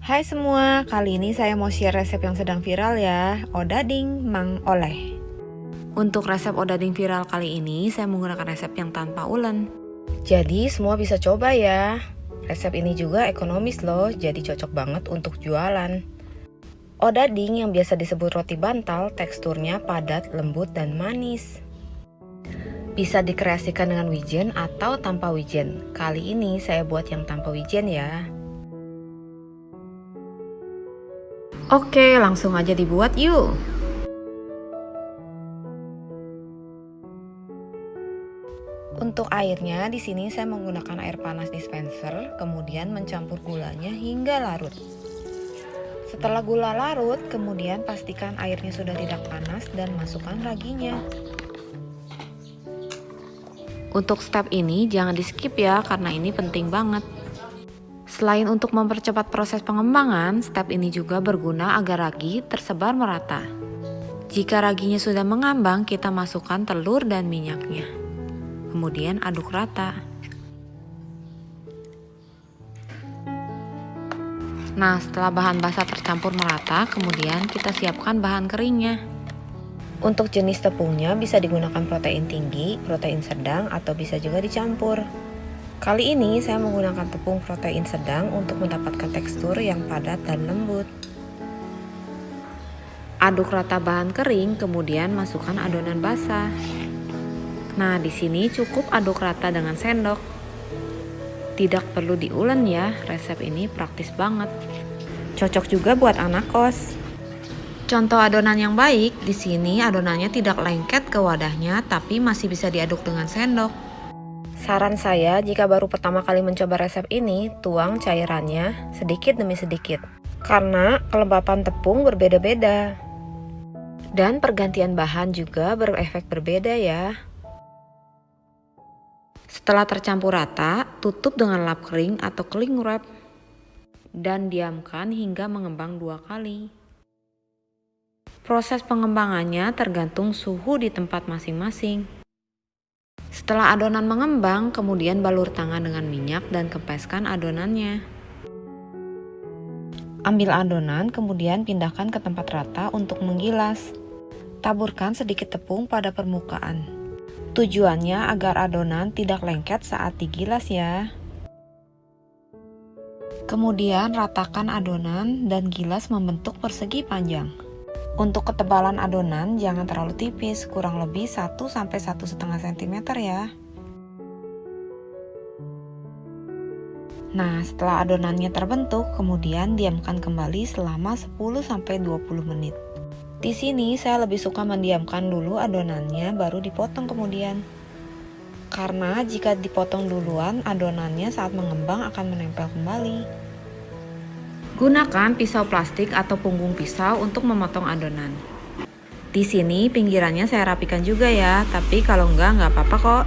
Hai semua, kali ini saya mau share resep yang sedang viral ya, odading Mang Oleh. Untuk resep odading viral kali ini, saya menggunakan resep yang tanpa ulen. Jadi semua bisa coba ya. Resep ini juga ekonomis loh, jadi cocok banget untuk jualan. Odading yang biasa disebut roti bantal, teksturnya padat, lembut, dan manis. Bisa dikreasikan dengan wijen atau tanpa wijen. Kali ini saya buat yang tanpa wijen ya. Oke, langsung aja dibuat yuk. Untuk airnya, di sini saya menggunakan air panas dispenser, kemudian mencampur gulanya hingga larut. Setelah gula larut, kemudian pastikan airnya sudah tidak panas dan masukkan raginya. Untuk step ini jangan di skip ya, karena ini penting banget. Selain untuk mempercepat proses pengembangan, step ini juga berguna agar ragi tersebar merata. Jika raginya sudah mengambang, kita masukkan telur dan minyaknya. Kemudian aduk rata. Nah, setelah bahan basah tercampur merata, kemudian kita siapkan bahan keringnya. Untuk jenis tepungnya bisa digunakan protein tinggi, protein sedang, atau bisa juga dicampur. Kali ini saya menggunakan tepung protein sedang untuk mendapatkan tekstur yang padat dan lembut. Aduk rata bahan kering, kemudian masukkan adonan basah. Nah, di sini cukup aduk rata dengan sendok. Tidak perlu diulen ya, resep ini praktis banget. Cocok juga buat anak kos. Contoh adonan yang baik, di sini adonannya tidak lengket ke wadahnya, tapi masih bisa diaduk dengan sendok. Saran saya, jika baru pertama kali mencoba resep ini, tuang cairannya sedikit demi sedikit. Karena kelembapan tepung berbeda-beda. Dan pergantian bahan juga berefek berbeda ya. Setelah tercampur rata, tutup dengan lap kering atau cling wrap. Dan diamkan hingga mengembang 2 kali. Proses pengembangannya tergantung suhu di tempat masing-masing. Setelah adonan mengembang, kemudian balur tangan dengan minyak dan kempeskan adonannya. Ambil adonan, kemudian pindahkan ke tempat rata untuk menggilas. Taburkan sedikit tepung pada permukaan. Tujuannya agar adonan tidak lengket saat digilas ya. Kemudian ratakan adonan dan gilas membentuk persegi panjang. Untuk ketebalan adonan jangan terlalu tipis, kurang lebih 1–1,5 cm ya. Nah, setelah adonannya terbentuk, kemudian diamkan kembali selama 10–20 menit. Di sini saya lebih suka mendiamkan dulu adonannya baru dipotong kemudian. Karena jika dipotong duluan, adonannya saat mengembang akan menempel kembali. Gunakan pisau plastik atau punggung pisau untuk memotong adonan. Di sini pinggirannya saya rapikan juga ya, tapi kalau nggak apa-apa kok.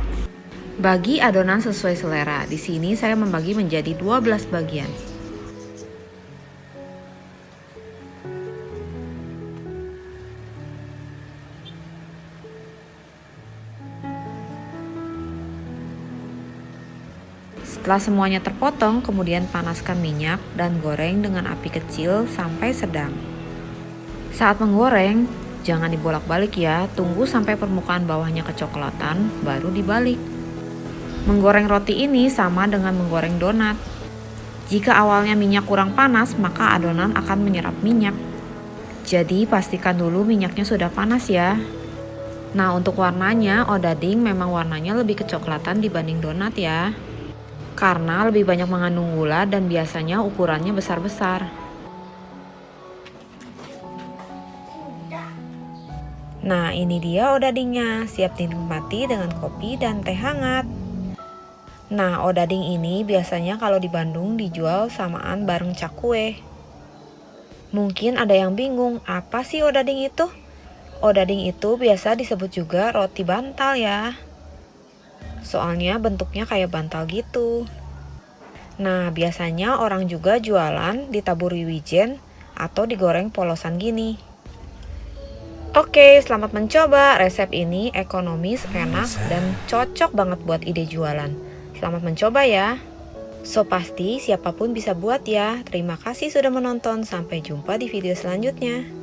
Bagi adonan sesuai selera. Di sini saya membagi menjadi 12 bagian. Setelah semuanya terpotong, kemudian panaskan minyak dan goreng dengan api kecil sampai sedang. Saat menggoreng, jangan dibolak-balik ya, tunggu sampai permukaan bawahnya kecoklatan, baru dibalik. Menggoreng roti ini sama dengan menggoreng donat. Jika awalnya minyak kurang panas, maka adonan akan menyerap minyak. Jadi pastikan dulu minyaknya sudah panas ya. Nah, untuk warnanya, odading memang warnanya lebih kecoklatan dibanding donat ya. Karena lebih banyak mengandung gula dan biasanya ukurannya besar-besar. Nah, ini dia odadingnya, siap dinikmati dengan kopi dan teh hangat. Nah, odading ini biasanya kalau di Bandung dijual samaan bareng cakwe. Mungkin ada yang bingung, apa sih odading itu? Odading itu biasa disebut juga roti bantal ya. Soalnya bentuknya kayak bantal gitu. Nah, biasanya orang juga jualan ditaburi wijen atau digoreng polosan gini. Oke, selamat mencoba. Resep ini ekonomis, enak, dan cocok banget buat ide jualan. Selamat mencoba ya. So pasti siapapun bisa buat ya. Terima kasih sudah menonton, sampai jumpa di video selanjutnya.